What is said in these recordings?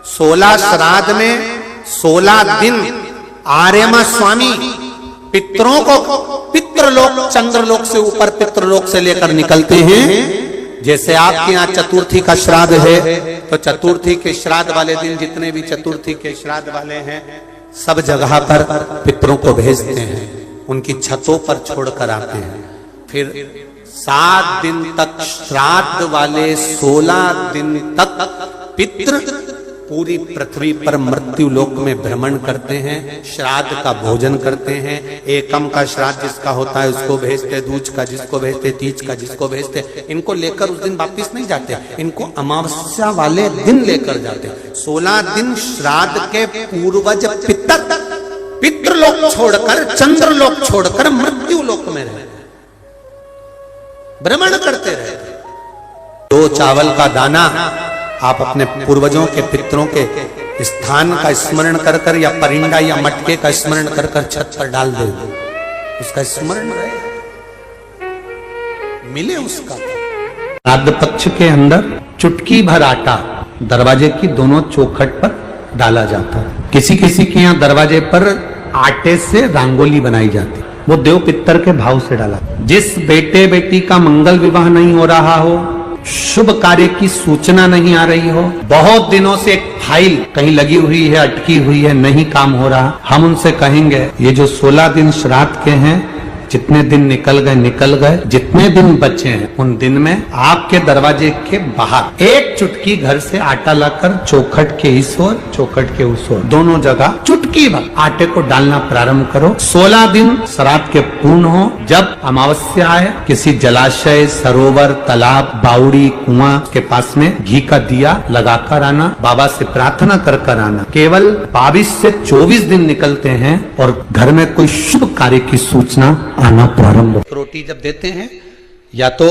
16 श्राद्ध में 16 दिन आर्यमा स्वामी पितरों को पितृलोक चंद्रलोक से ऊपर पितृलोक से लेकर निकलते हैं। जैसे आपके यहाँ चतुर्थी का श्राद्ध है तो चतुर्थी के श्राद्ध वाले दिन जितने भी चतुर्थी के श्राद्ध वाले हैं सब जगह पर पितरों को भेजते हैं, उनकी छतों पर छोड़कर आते हैं। फिर 7 दिन तक श्राद्ध वाले 16 दिन तक पितृ पूरी पृथ्वी पर मृत्यु लोक में भ्रमण करते हैं, श्राद्ध का भोजन करते हैं। एकम का श्राद्ध जिसका होता है उसको भेजते, दूज का जिसको भेजते, तीज का जिसको भेजते। इनको लेकर उस दिन वापिस नहीं जाते, इनको अमावस्या वाले दिन लेकर जाते। 16 दिन श्राद्ध के पूर्वज पितृलोक छोड़कर चंद्रलोक छोड़कर मृत्यु लोक में रहे, भ्रमण करते रहे। 2 चावल का दाना आप अपने पूर्वजों के पितरों के स्थान का स्मरण कर कर या परिंदा या मटके का स्मरण कर कर छत पर डाल दे, उसका स्मरण रहे, मिले उसका। श्राद्ध पक्ष के अंदर चुटकी भर आटा दरवाजे की दोनों चौखट पर डाला जाता है। किसी किसी के यहाँ दरवाजे पर आटे से रंगोली बनाई जाती, वो देव पितर के भाव से डाला। जिस बेटे बेटी का मंगल विवाह नहीं हो रहा हो, शुभ कार्य की सूचना नहीं आ रही हो, बहुत दिनों से एक फाइल कहीं लगी हुई है, अटकी हुई है, नहीं काम हो रहा, हम उनसे कहेंगे ये जो 16 दिन श्राद्ध के हैं, जितने दिन निकल गए, जितने दिन बचे हैं उन दिन में आपके दरवाजे के बाहर एक चुटकी घर से आटा लाकर चौखट के इस ओर चौखट के उस ओर दोनों जगह चुटकी भर आटे को डालना प्रारंभ करो। 16 दिन श्राद्ध के पूर्ण हो। जब अमावस्या आए किसी जलाशय, सरोवर, तालाब, बावड़ी, कुआं के पास में घी का दिया लगाकर आना, बाबा से प्रार्थना कर आना। केवल 22 से 24 दिन निकलते हैं और घर में कोई शुभ कार्य की सूचना आना प्रारंभ हो। रोटी जब देते हैं या तो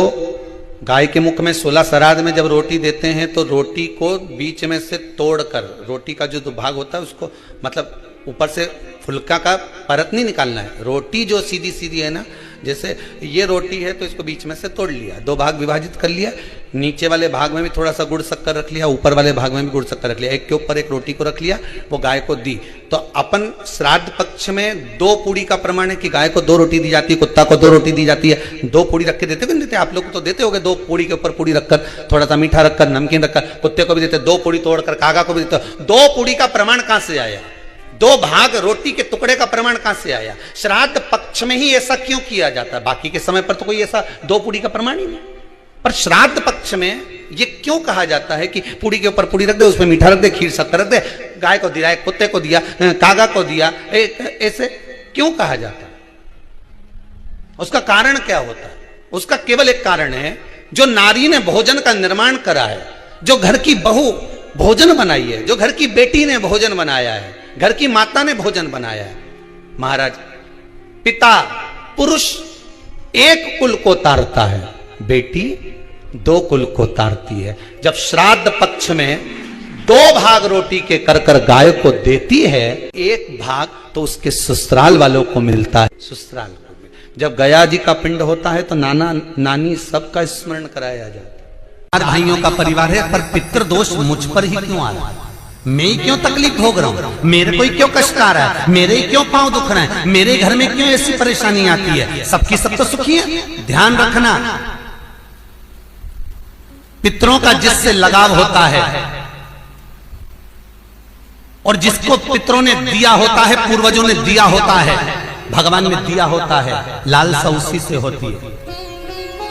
गाय के मुख में 16 श्राद्ध में जब रोटी देते हैं तो रोटी को बीच में से तोड़कर, रोटी का जो भाग होता है उसको मतलब ऊपर से फुलका का परत नहीं निकालना है। रोटी जो सीधी सीधी है ना, जैसे ये रोटी है तो इसको बीच में से तोड़ लिया, 2 भाग विभाजित कर लिया, नीचे वाले भाग में भी थोड़ा सा गुड़ शक्कर रख लिया, ऊपर वाले भाग में भी गुड़ शक्कर रख लिया, एक के ऊपर एक रोटी को रख लिया, वो गाय को दी। तो अपन श्राद्ध पक्ष में 2 पूड़ी का प्रमाण है कि गाय को 2 रोटी दी जाती है, कुत्ता को 2 रोटी दी जाती है। 2 पूड़ी रख के देते हो, देते आप लोग तो देते होगे, 2 पूड़ी के ऊपर पूड़ी रखकर, थोड़ा सा मीठा रखकर, नमकीन रखकर, कुत्ते को भी देते, 2 पूड़ी तोड़कर कागा को भी देते। 2 पूड़ी का प्रमाण कहां से आया? 2 भाग रोटी के टुकड़े का प्रमाण कहां से आया? श्राद्ध पक्ष में ही ऐसा क्यों किया जाता है? बाकी के समय पर तो कोई ऐसा 2 पूड़ी का प्रमाण ही नहीं, पर श्राद्ध पक्ष में ये क्यों कहा जाता है कि पूड़ी के ऊपर पूड़ी रख दे, उसमें मीठा रख दे, खीर शक्कर रख दे, गाय को दिया, कुत्ते को दिया, कागा को दिया, ऐसे क्यों कहा जाता है? उसका कारण क्या होता है? उसका केवल एक कारण है, जो नारी ने भोजन का निर्माण करा है, जो घर की बहू भोजन बनाई है, जो घर की बेटी ने भोजन बनाया है, घर की माता ने भोजन बनाया है। महाराज, पिता पुरुष एक कुल को तारता है, बेटी 2 कुल को तारती है। जब श्राद्ध पक्ष में 2 भाग रोटी के कर कर गाय को देती है, 1 भाग तो उसके ससुराल वालों को मिलता है, ससुराल को। जब गया जी का पिंड होता है तो नाना नानी सबका स्मरण कराया जाता है। 4 भाइयों का परिवार है, पर पितृदोष मुझ पर ही क्यों आ रहा है? मैं ही क्यों तकलीफ भोग रहा हूं? मेरे को ही क्यों कष्ट आ रहा है? मेरे ही क्यों पांव दुख रहे हैं? मेरे घर में क्यों ऐसी परेशानी आती है? सबकी सब तो सुखी है। ध्यान रखना, पितरों का जिससे लगाव होता है और जिसको पितरों ने दिया होता है, पूर्वजों ने दिया होता है, भगवान ने दिया होता है, लालसा उसी से होती है।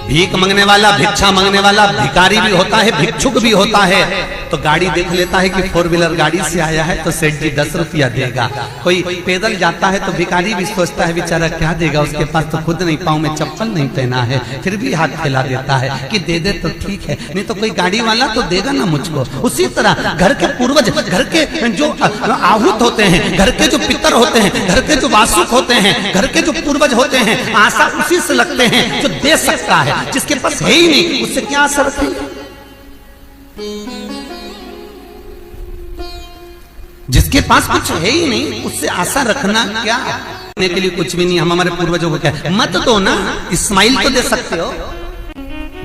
भीख मांगने वाला, भिक्षा मांगने वाला भिखारी भी होता है, भिक्षुक भी होता है। तो गाड़ी देख लेता है कि 4 व्हीलर गाड़ी से आया है तो सेठ जी 10 रुपया देगा। कोई पैदल जाता है तो भिखारी भी सोचता है बेचारा क्या देगा, उसके पास तो खुद नहीं, पाँव में चप्पल नहीं पहना है, फिर भी हाथ फैला देता है कि दे दे तो ठीक है, नहीं तो कोई गाड़ी वाला तो देगा ना मुझको। उसी तरह घर के पूर्वज, घर के जो आहूत होते हैं, घर के जो पितर होते हैं, घर के जो वासुक होते हैं, घर के जो पूर्वज होते हैं, आशा उसी से लगते हैं जो दे सकता है। जिसके पास है ही नहीं उससे क्या आशा रखेंगे? जिसके पास कुछ है ही नहीं उससे आशा रखना क्या? देने के लिए कुछ भी नहीं। हम हमारे पूर्वजों को क्या मत दो ना, स्माइल तो दे सकते हो,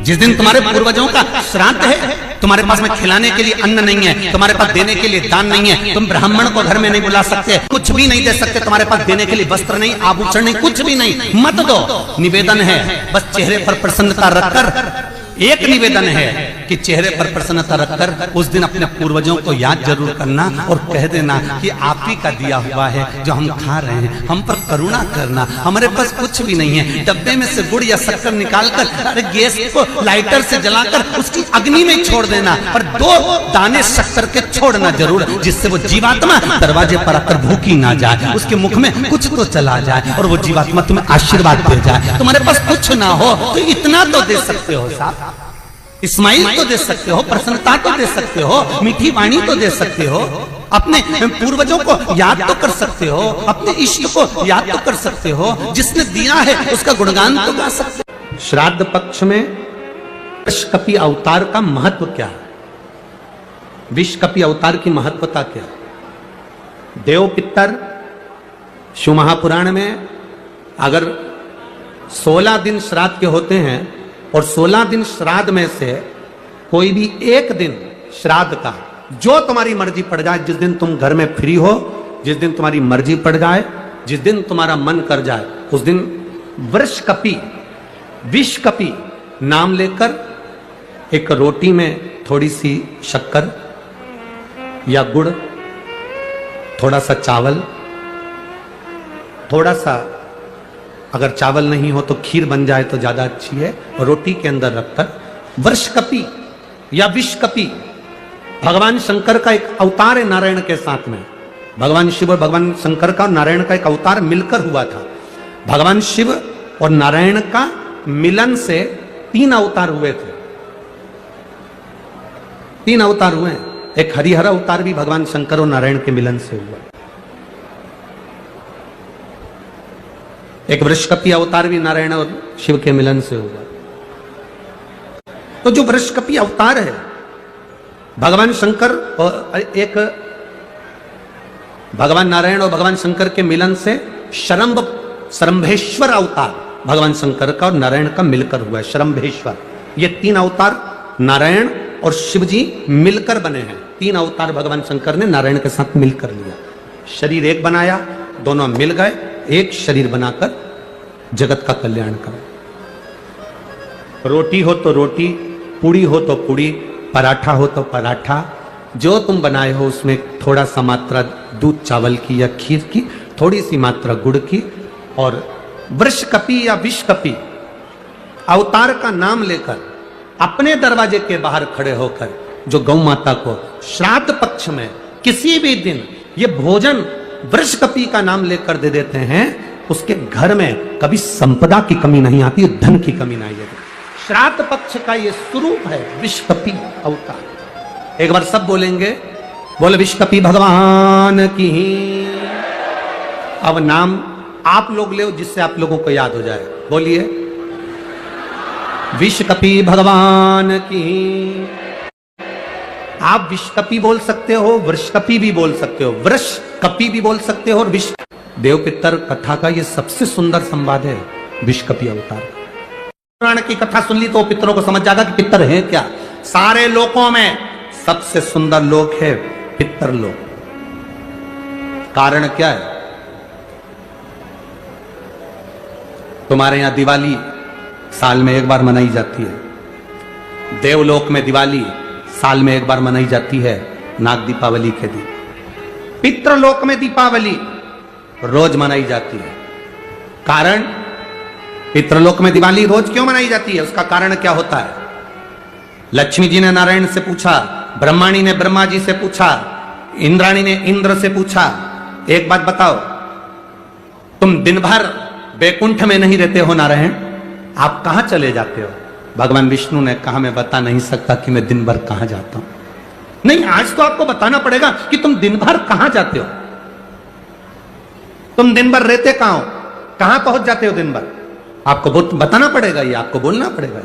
जिस दिन तुम्हारे पूर्वजों का श्राद्ध है, तुम्हारे पास में खिलाने के लिए अन्न नहीं है, तुम्हारे पास देने के लिए दान नहीं है, तुम ब्राह्मण को घर में नहीं बुला सकते, कुछ भी नहीं दे सकते, तुम्हारे पास देने के लिए वस्त्र नहीं, आभूषण नहीं, कुछ भी नहीं, मत दो। निवेदन है बस चेहरे पर प्रसन्नता रखकर, एक निवेदन है कि चेहरे पर प्रसन्नता रखकर उस दिन अपने पूर्वजों को याद जरूर करना और कह देना कि आप ही का दिया हुआ है जो हम खा रहे हैं, हम पर करुणा करना, हमारे पास कुछ भी नहीं है। डब्बे में से गुड़ या शक्कर निकालकर अरे गैस को लाइटर से जलाकर उसकी अग्नि में छोड़ देना, पर 2 दाने शक्कर के छोड़ना जरूर, जिससे वो जीवात्मा दरवाजे पर आकर भूखी ना जाए, उसके मुख में कुछ तो चला जाए और वो जीवात्मा तुम्हें आशीर्वाद दे जाए। तुम्हारे पास कुछ ना हो तो इतना तो दे सकते हो साहब, स्माइल तो दे सकते हो, प्रसन्नता तो दे सकते हो, मीठी वाणी तो दे सकते हो, अपने पूर्वजों को याद तो कर सकते हो, अपने इष्ट को याद तो कर सकते हो, जिसने दिया है उसका गुणगान तो गा सकते हो। श्राद्ध पक्ष में विषकपि अवतार का महत्व क्या है? विषकपि अवतार की महत्वता क्या है? देव पितर शिव महापुराण में अगर 16 दिन श्राद्ध के होते हैं और 16 दिन श्राद्ध में से कोई भी एक दिन श्राद्ध का जो तुम्हारी मर्जी पड़ जाए, जिस दिन तुम घर में फ्री हो, जिस दिन तुम्हारी मर्जी पड़ जाए, जिस दिन तुम्हारा मन कर जाए, उस दिन वृषकपि विषकपि नाम लेकर एक रोटी में थोड़ी सी शक्कर या गुड़, थोड़ा सा चावल, थोड़ा सा अगर चावल नहीं हो तो खीर बन जाए तो ज्यादा अच्छी है, और रोटी के अंदर रखकर वृषकपि या विषकपि, भगवान शंकर का एक अवतार है नारायण के साथ में। भगवान शिव और भगवान शंकर का और नारायण का एक अवतार मिलकर हुआ था। भगवान शिव और नारायण का मिलन से 3 अवतार हुए थे, 3 अवतार हुए। एक हरिहर अवतार भी भगवान शंकर और नारायण के मिलन से हुआ, एक वृषकपि अवतार भी नारायण और शिव के मिलन से हुआ। तो जो वृषकपि अवतार है भगवान शंकर और एक भगवान नारायण और भगवान शंकर के मिलन से शरंभेश्वर अवतार भगवान शंकर का और नारायण का मिलकर हुआ है, शरंभेश्वर। ये 3 अवतार नारायण और शिव जी मिलकर बने हैं। 3 अवतार भगवान शंकर ने नारायण के साथ मिलकर लिया, शरीर एक बनाया, दोनों मिल गए, एक शरीर बनाकर जगत का कल्याण करें। रोटी हो तो रोटी, पूड़ी हो तो पूड़ी, पराठा हो तो पराठा, जो तुम बनाए हो उसमें थोड़ा सा मात्रा दूध चावल की या खीर की, थोड़ी सी मात्रा गुड़ की, और वृषकपि या विषकपि अवतार का नाम लेकर अपने दरवाजे के बाहर खड़े होकर जो गौ माता को श्राद्ध पक्ष में किसी भी दिन ये भोजन वृषकपि का नाम लेकर दे देते हैं, उसके घर में कभी संपदा की कमी नहीं आती, धन की कमी नहीं आती। श्राद्ध पक्ष का ये स्वरूप है विषकपि अवतार। एक बार सब बोलेंगे, बोले विषकपि भगवान की। अब नाम आप लोग ले जिससे आप लोगों को याद हो जाए, बोलिए विषकपि भगवान की। आप विषकपि बोल सकते हो, वृषकपि भी बोल सकते हो, वृषकपि भी बोल सकते हो, और विष देव पितर कथा का ये सबसे सुंदर संवाद है विषकपि अवतार। पुराण की कथा सुन ली तो पितरों को समझ जाएगा कि पितर है क्या। सारे लोकों में सबसे सुंदर लोक है पितर लोक। कारण क्या है? तुम्हारे यहां दिवाली साल में एक बार मनाई जाती है, देवलोक में दिवाली साल में एक बार मनाई जाती है, नाग दीपावली के दिन। पितृलोक में दीपावली रोज मनाई जाती है। कारण, पितृलोक में दिवाली रोज क्यों मनाई जाती है, उसका कारण क्या होता है? लक्ष्मी जी ने नारायण से पूछा, ब्रह्माणी ने ब्रह्मा जी से पूछा, इंद्राणी ने इंद्र से पूछा, एक बात बताओ, तुम दिन भर बैकुंठ में नहीं रहते हो नारायण, आप कहां चले जाते हो? भगवान विष्णु ने कहा, मैं बता नहीं सकता कि मैं दिन भर कहां जाता हूं। नहीं, आज तो आपको बताना पड़ेगा कि तुम दिन भर कहां जाते हो, तुम दिन भर रहते कहां हो, कहां पहुंच जाते हो दिन भर, आपको बताना पड़ेगा, ये आपको बोलना पड़ेगा।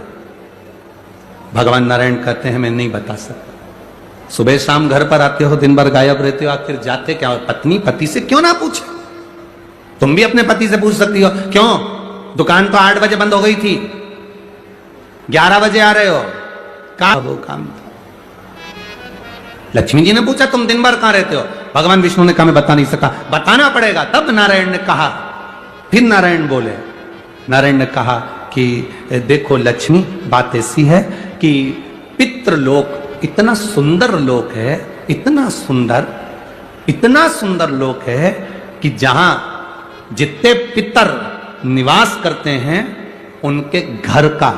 भगवान नारायण कहते हैं, मैं नहीं बता सकता। सुबह शाम घर पर आते हो, दिन भर गायब रहते हो, आखिर जाते क्या हो? पत्नी पति से क्यों ना पूछे? तुम भी अपने पति से पूछ सकती हो, क्यों दुकान तो 8 बजे बंद हो गई थी, 11 बजे आ रहे हो, कहा वो काम था। लक्ष्मी जी ने पूछा तुम दिन भर कहां रहते हो? भगवान विष्णु ने कहा मैं बता नहीं सका। बताना पड़ेगा। तब नारायण ने कहा, फिर नारायण बोले, नारायण ने कहा कि देखो लक्ष्मी, बात ऐसी है कि पितृलोक इतना सुंदर लोक है, इतना सुंदर लोक है कि जहां जितने पितर निवास करते हैं उनके घर का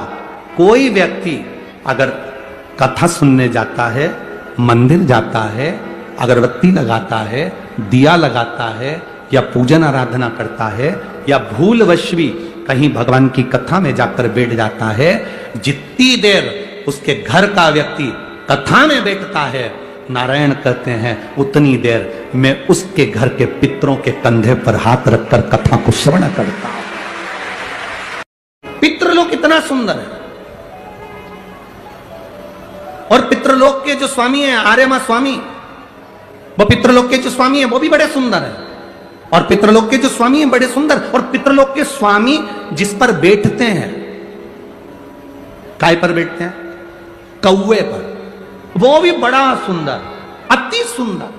कोई व्यक्ति अगर कथा सुनने जाता है, मंदिर जाता है, अगरबत्ती लगाता है, दिया लगाता है या पूजन आराधना करता है या भूलवश भी कहीं भगवान की कथा में जाकर बैठ जाता है, जितनी देर उसके घर का व्यक्ति कथा में बैठता है, नारायण कहते हैं उतनी देर मैं उसके घर के पितरों के कंधे पर हाथ रखकर कथा को श्रवण करता हूं। पितृलोक इतना सुंदर है। और पितृलोक के जो स्वामी है आर्यमा स्वामी, वो पितृलोक के जो स्वामी है वो भी बड़े सुंदर है। और पितृलोक के जो स्वामी है बड़े सुंदर, और पितृलोक के स्वामी जिस पर बैठते हैं, काय पर बैठते हैं? कौवे पर, वो भी बड़ा सुंदर, अति सुंदर।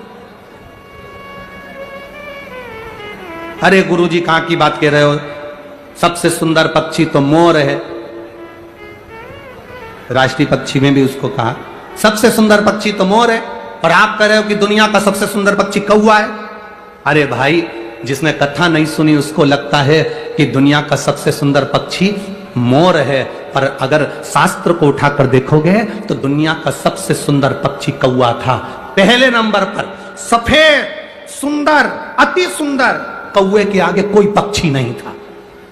अरे गुरुजी कहां की बात कह रहे हो? सबसे सुंदर पक्षी तो मोर है। राष्ट्रीय पक्षी में भी उसको कहा सबसे सुंदर पक्षी तो मोर है, और आप कह रहे हो कि दुनिया का सबसे सुंदर पक्षी कौवा है। अरे भाई, जिसने कथा नहीं सुनी उसको लगता है कि दुनिया का सबसे सुंदर पक्षी मोर है, पर अगर शास्त्र को उठाकर देखोगे तो दुनिया का सबसे सुंदर पक्षी कौवा था। पहले नंबर पर सफेद, सुंदर, अति सुंदर, कौवे के आगे कोई पक्षी नहीं था।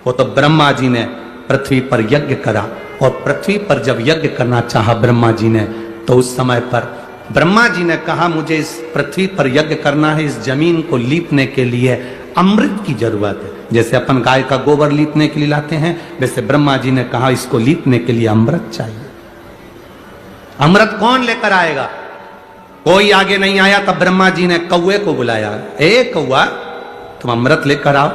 वो तो ब्रह्मा जी ने पृथ्वी पर यज्ञ करा, और पृथ्वी पर जब यज्ञ करना चाहा ब्रह्मा जी ने, तो उस समय पर ब्रह्मा जी ने कहा मुझे इस पृथ्वी पर यज्ञ करना है, इस जमीन को लीपने के लिए अमृत की जरूरत है। जैसे अपन गाय का गोबर लीपने के लिए लाते हैं, वैसे ब्रह्मा जी ने कहा इसको लीपने के लिए अमृत चाहिए। अमृत कौन लेकर आएगा? कोई आगे नहीं आया, तब ब्रह्मा जी ने कौवे को बुलाया, ए कौवा तुम अमृत लेकर आओ,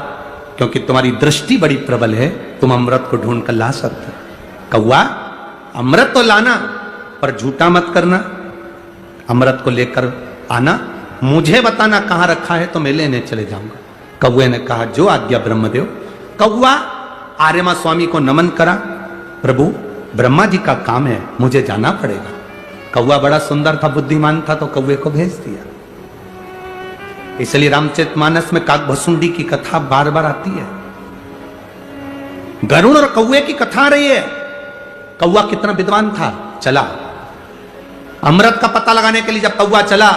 क्योंकि तुम्हारी दृष्टि बड़ी प्रबल है, तुम अमृत को ढूंढ कर ला सकते हो। कौवा अमृत तो लाना, पर झूठा मत करना, अमृत को लेकर आना, मुझे बताना कहां रखा है तो मैं लेने चले जाऊंगा। कौवे ने कहा जो आज्ञा ब्रह्मदेव। कौवा आर्यमा स्वामी को नमन करा, प्रभु ब्रह्मा जी का काम है, मुझे जाना पड़ेगा। कौवा बड़ा सुंदर था, बुद्धिमान था, तो कौवे को भेज दिया। इसलिए रामचरितमानस में काकभसुंडी की कथा बार बार आती है। गरुड़ और कौवे की कथा रही है। कौवा कितना विद्वान था, चला अमृत का पता लगाने के लिए। जब कौवा चला,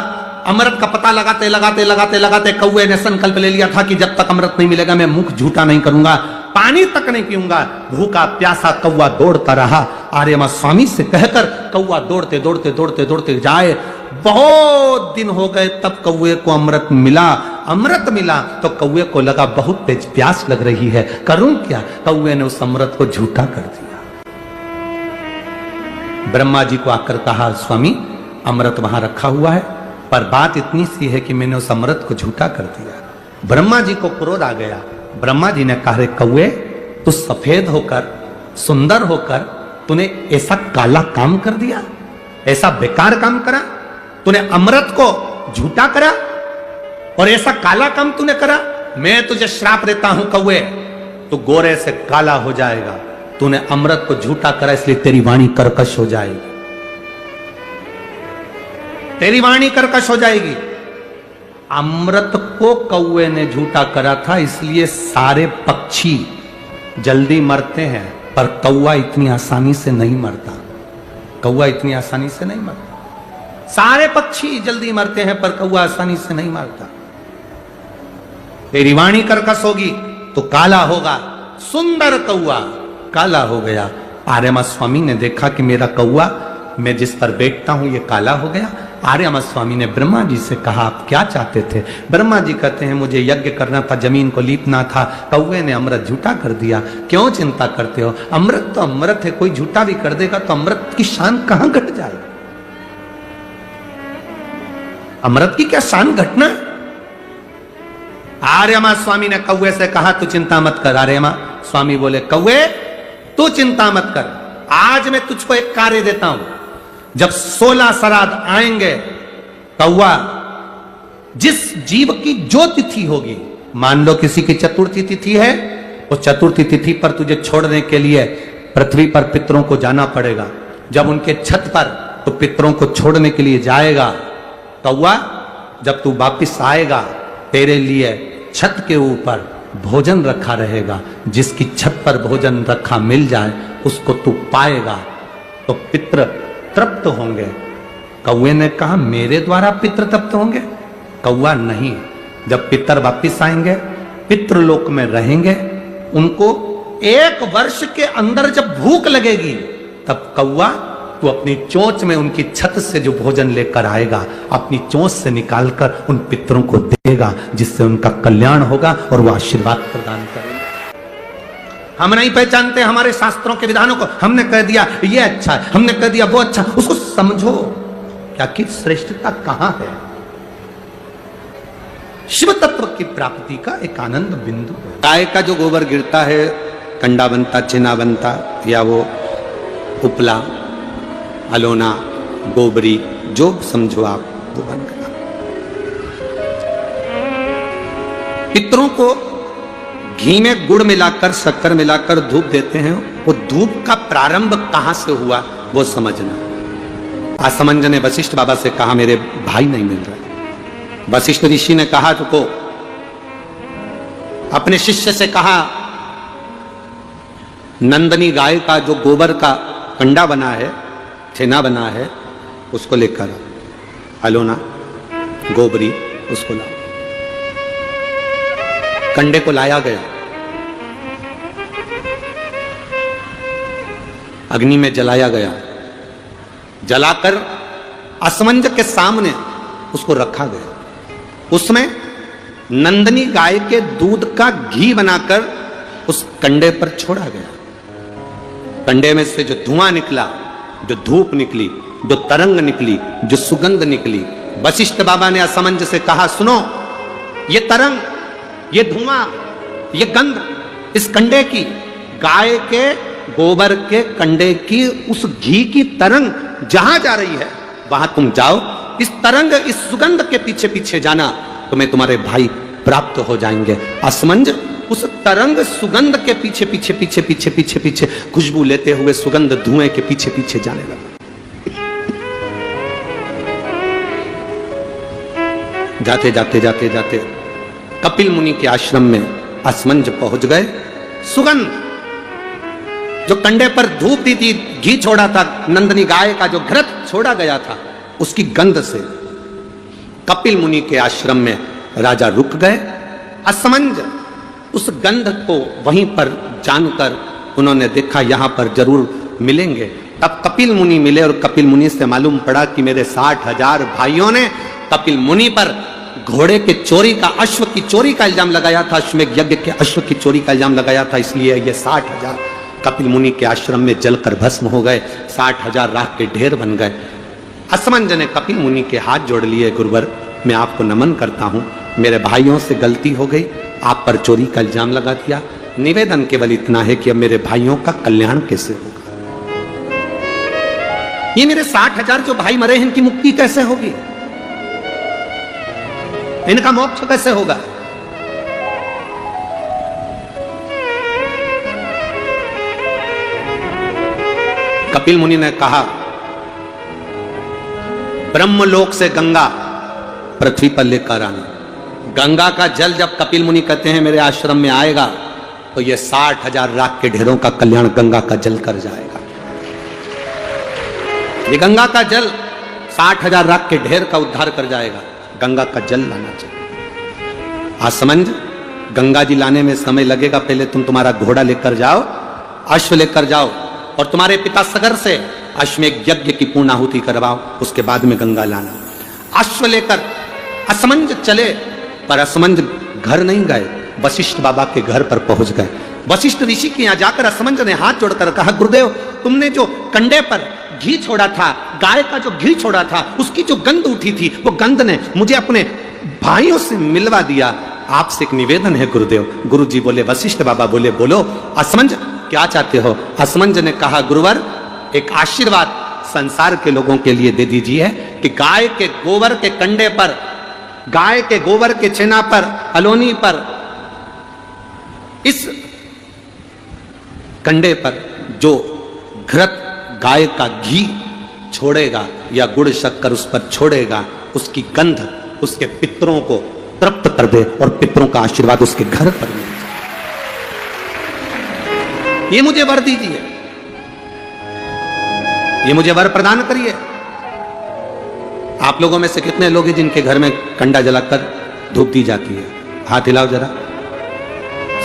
अमृत का पता लगाते लगाते लगाते लगाते कौवे ने संकल्प ले लिया था कि जब तक अमृत नहीं मिलेगा मैं मुख झूठा नहीं करूंगा, पानी तक नहीं पीऊंगा। भूखा प्यासा कौवा दौड़ता रहा। आर्यमा स्वामी से कहकर कौवा दौड़ते दौड़ते दौड़ते दौड़ते जाए। बहुत दिन हो गए, तब कौवे को अमृत मिला। अमृत मिला तो कौवे को लगा बहुत तेज प्यास लग रही है, करूं क्या? कौवे ने उस अमृत को झूठा कर दिया। ब्रह्मा जी को आकर कहा स्वामी अमृत वहां रखा हुआ है, पर बात इतनी सी है कि मैंने उस अमृत को झूठा कर दिया। ब्रह्मा जी को क्रोध आ गया। ब्रह्मा जी ने कहा रे कौवे, तू सफेद होकर, सुंदर होकर, तूने ऐसा काला काम कर दिया, ऐसा बेकार काम करा, तूने अमृत को झूठा करा और ऐसा काला काम तूने करा। मैं तुझे श्राप देता हूं कौवे, तू गोरे से काला हो जाएगा। तूने अमृत को झूठा करा, इसलिए तेरी वाणी कर्कश हो जाएगी, तेरी वाणी कर्कश हो जाएगी। अमृत को कौवे ने झूठा करा था, इसलिए सारे पक्षी जल्दी मरते हैं, पर कौवा इतनी आसानी से नहीं मरता। कौवा इतनी आसानी से नहीं मरता। सारे पक्षी जल्दी मरते हैं, पर कौवा आसानी से नहीं मरता। तेरी वाणी कर्कश होगी तो काला होगा। सुंदर कौवा काला हो गया। आर्यमा स्वामी ने देखा कि मेरा कौवा, मैं जिस पर बैठता हूं, ये काला हो गया। आर्यमा स्वामी ने ब्रह्मा जी से कहा आप क्या चाहते थे? ब्रह्मा जी कहते हैं मुझे यज्ञ करना था, जमीन को लीपना था, कौवे ने अमृत झूठा कर दिया। क्यों चिंता करते हो? अमृत तो अमृत है, कोई झूठा भी कर देगा तो अमृत की शान कहां घट जाएगी? अमृत की क्या शान घटना? आर्यमा स्वामी ने कौवे से कहा तू चिंता मत कर। आर्यमा स्वामी बोले कौवे तू चिंता मत कर, आज मैं तुझको एक कार्य देता हूं, जब 16 श्राद्ध आएंगे कौआ, जिस जीव की जो तिथि होगी, मान लो किसी की चतुर्थी तिथि है, उस चतुर्थी तिथि पर तुझे छोड़ने के लिए पृथ्वी पर पितरों को जाना पड़ेगा। जब उनके छत पर तो पितरों को छोड़ने के लिए जाएगा, कौआ जब तू वापिस आएगा तेरे लिए छत के ऊपर भोजन रखा रहेगा, जिसकी छत पर भोजन रखा मिल जाए उसको तू पाएगा तो पितृ तृप्त होंगे। कौए ने कहा मेरे द्वारा पितृ तृप्त होंगे? कौआ नहीं, जब पितर वापिस आएंगे पितृलोक में रहेंगे, उनको 1 वर्ष के अंदर जब भूख लगेगी तब कौआ तो अपनी चोंच में उनकी छत से जो भोजन लेकर आएगा अपनी चोंच से निकालकर उन पितरों को देगा, जिससे उनका कल्याण होगा और वो आशीर्वाद प्रदान करेंगे। हम नहीं पहचानते हमारे शास्त्रों के विधानों को, हमने कह दिया ये अच्छा है, हमने कह दिया वो अच्छा, उसको समझो क्या कि श्रेष्ठता कहां है। शिव तत्व की प्राप्ति का एक आनंद बिंदु। गाय का जो गोबर गिरता है, कंडा बनता, चिना बनता, या वो उपला, अलोना, गोबरी, जो समझो आप, वो बन गया। पितरों को घी में गुड़ मिलाकर, शक्कर मिलाकर धूप देते हैं, वो धूप का प्रारंभ कहां से हुआ वो समझना। असमंज ने वशिष्ठ बाबा से कहा मेरे भाई नहीं मिल रहे। वशिष्ठ ऋषि ने कहा रुको, अपने शिष्य से कहा नंदनी गाय का जो गोबर का कंडा बना है, छेना बना है, उसको लेकर अलोना, गोबरी, उसको लाओ। कंडे को लाया गया, अग्नि में जलाया गया, जलाकर असमंज के सामने उसको रखा गया। उसमें नंदनी गाय के दूध का घी बनाकर उस कंडे पर छोड़ा गया। कंडे में से जो धुआं निकला, जो धूप निकली, जो तरंग निकली, जो सुगंध निकली, वशिष्ठ बाबा ने असमंज से कहा सुनो, ये तरंग, ये धुआं, ये गंध इस कंडे की, गाय के गोबर के कंडे की, उस घी की तरंग जहां जा रही है वहां तुम जाओ, इस तरंग, इस सुगंध के पीछे पीछे जाना, तुम्हें तुम्हारे भाई प्राप्त हो जाएंगे। असमंज उस तरंग सुगंध के पीछे पीछे पीछे पीछे पीछे पीछे खुशबू लेते हुए सुगंध धुएं के पीछे पीछे जाने लगा। जाते जाते जाते जाते कपिल मुनि के आश्रम में असमंज पहुंच गए। सुगंध, जो कंडे पर धूप दी थी, घी छोड़ा था, नंदनी गाय का जो घृत छोड़ा गया था, उसकी गंध से कपिल मुनि के आश्रम में राजा रुक गए। असमंज उस गंध को वहीं पर जानकर उन्होंने देखा यहां पर जरूर मिलेंगे। तब कपिल मुनि मिले और कपिल मुनि से मालूम पड़ा कि मेरे 60,000 भाइयों ने कपिल मुनि पर घोड़े के चोरी का, अश्व की चोरी का इल्जाम लगाया था, अश्वमेध यज्ञ के अश्व की चोरी का इल्जाम लगाया था, इसलिए ये 60,000 कपिल मुनि के आश्रम में जलकर भस्म हो गए, 60,000 राख के ढेर बन गए। असमंज ने कपिल मुनि के हाथ जोड़ लिए, गुरुवर मैं आपको नमन करता हूं, मेरे भाइयों से गलती हो गई, आप पर चोरी का इल्जाम लगा दिया, निवेदन केवल इतना है कि अब मेरे भाइयों का कल्याण कैसे होगा, ये मेरे 60,000 जो भाई मरे हैं इनकी मुक्ति कैसे होगी, इनका मोक्ष कैसे होगा। कपिल मुनि ने कहा ब्रह्मलोक से गंगा पृथ्वी पर लेकर आना। गंगा का जल जब कपिल मुनि कहते हैं मेरे आश्रम में आएगा तो ये 60,000 राख के ढेरों का कल्याण गंगा का जल कर जाएगा। ये गंगा का जल 60,000 राख के ढेर का उद्धार कर जाएगा। गंगा का जल लाना चाहिए। असमंज, गंगा जी लाने में समय लगेगा, पहले तुम तुम्हारा घोड़ा लेकर जाओ, अश्व लेकर जाओ और तुम्हारे पिता सगर से अश्वमेध यज्ञ की पूर्णाहुति करवाओ, उसके बाद में गंगा लाना। अश्व लेकर असमंज चले, पर असमंज घर नहीं गए, वशिष्ठ बाबा के घर पर पहुंच गए। वशिष्ठ ऋषि के यहां जाकर असमंज ने हाथ जोड़कर कहा गुरुदेव, तुमने जो कंडे पर घी छोड़ा था, गाय का जो घी छोड़ा था, उसकी जो गंध उठी थी, वो गंध ने मुझे अपने भाइयों से मिलवा दिया। आपसे एक निवेदन है गुरुदेव। गुरु जी बोले, वशिष्ठ बाबा बोले बोलो। असमंज क्या चाहते हो? असमंज ने कहा, गुरुवर एक आशीर्वाद संसार के लोगों के लिए दे दीजिए कि गाय के गोबर के कंडे पर, गाय के गोबर के छेना पर, अलोनी पर, इस कंडे पर जो घृत गाय का घी छोड़ेगा या गुड़ शक्कर उस पर छोड़ेगा, उसकी गंध उसके पितरों को तृप्त कर दे और पितरों का आशीर्वाद उसके घर पर मिले। ये मुझे वर दीजिए, ये मुझे वर प्रदान करिए। आप लोगों में से कितने लोग हैं जिनके घर में कंडा जलाकर धूप दी जाती है? हाथ हिलाओ जरा।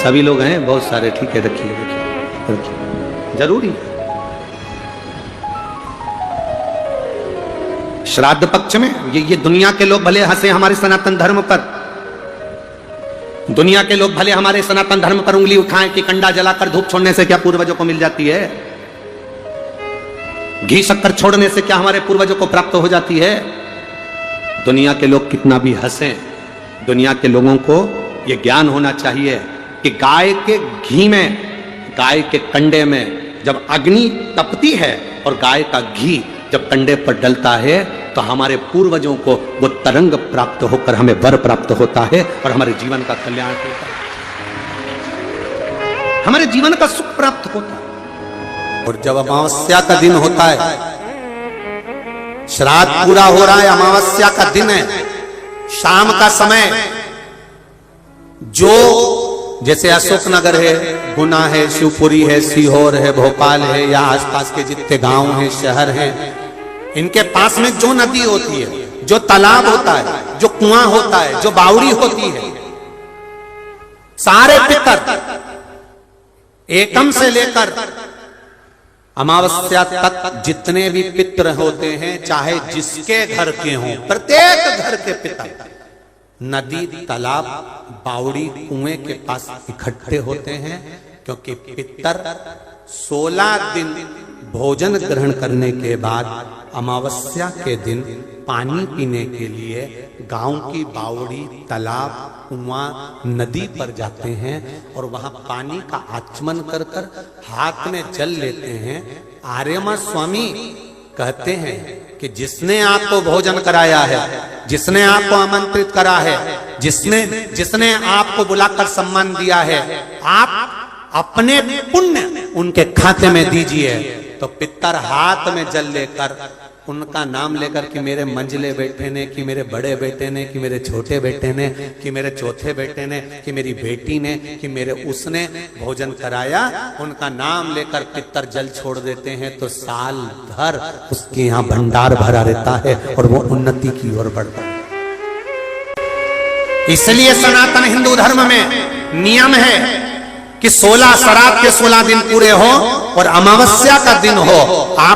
सभी लोग हैं, बहुत सारे। ठीक है, रखिए रखिए रखिए, जरूरी है। श्राद्ध पक्ष में ये दुनिया के लोग भले हंसे हमारे सनातन धर्म पर, दुनिया के लोग भले हमारे सनातन धर्म पर उंगली उठाएं कि कंडा जलाकर धूप छोड़ने से क्या पूर्वजों को मिल जाती है, घी शक्कर छोड़ने से क्या हमारे पूर्वजों को प्राप्त हो जाती है। दुनिया के लोग कितना भी हंसें, दुनिया के लोगों को यह ज्ञान होना चाहिए कि गाय के घी में, गाय के कंडे में जब अग्नि तपती है और गाय का घी जब कंडे पर डलता है तो हमारे पूर्वजों को वो तरंग प्राप्त होकर हमें वर प्राप्त होता है और हमारे जीवन का कल्याण होता है, हमारे जीवन का सुख प्राप्त होता है। और जब अमावस्या का दिन होता है, श्राद्ध पूरा हो रहा है, अमावस्या का दिन है, शाम का समय, जो जैसे अशोकनगर है, गुना है, शिवपुरी है, सीहोर है, भोपाल है, या आसपास के जितने गांव हैं, शहर हैं, इनके पास में जो नदी होती है, जो तालाब होता है, जो कुआं होता है, जो बावड़ी होती है, सारे पितर एकम से लेकर अमावस्या तक जितने भी पितर होते हैं, चाहे जिसके घर के हों, प्रत्येक घर के पितर नदी, तालाब, बावड़ी, कुएं के पास इकट्ठे होते हैं, क्योंकि पितर 16 दिन भोजन ग्रहण करने के बाद अमावस्या के दिन पानी पीने के लिए गांव की बावड़ी, तालाब, कुआं, नदी पर जाते हैं और वहां पानी का आचमन कर कर हाथ में जल लेते हैं। आर्यमा स्वामी कहते हैं कि जिसने आपको भोजन कराया है, जिसने आपको आमंत्रित करा है, जिसने आपको बुलाकर सम्मान दिया है, आप अपने पुण्य उनके खाते में दीजिए। तो पितर हाथ में जल लेकर उनका नाम लेकर कि मेरे मंझले बेटे ने, कि मेरे बड़े बेटे ने, कि मेरे छोटे बेटे ने, कि मेरे चौथे बेटे ने, कि मेरी बेटी ने, कि मेरे उसने भोजन कराया, उनका नाम लेकर पितर जल छोड़ देते हैं तो साल भर उसके यहाँ भंडार भरा रहता है और वो उन्नति की ओर बढ़ता है। इसलिए सनातन हिंदू धर्म में नियम है कि 16 श्राद्ध के 16 दिन पूरे हो और अमावस्या का दिन हो, आप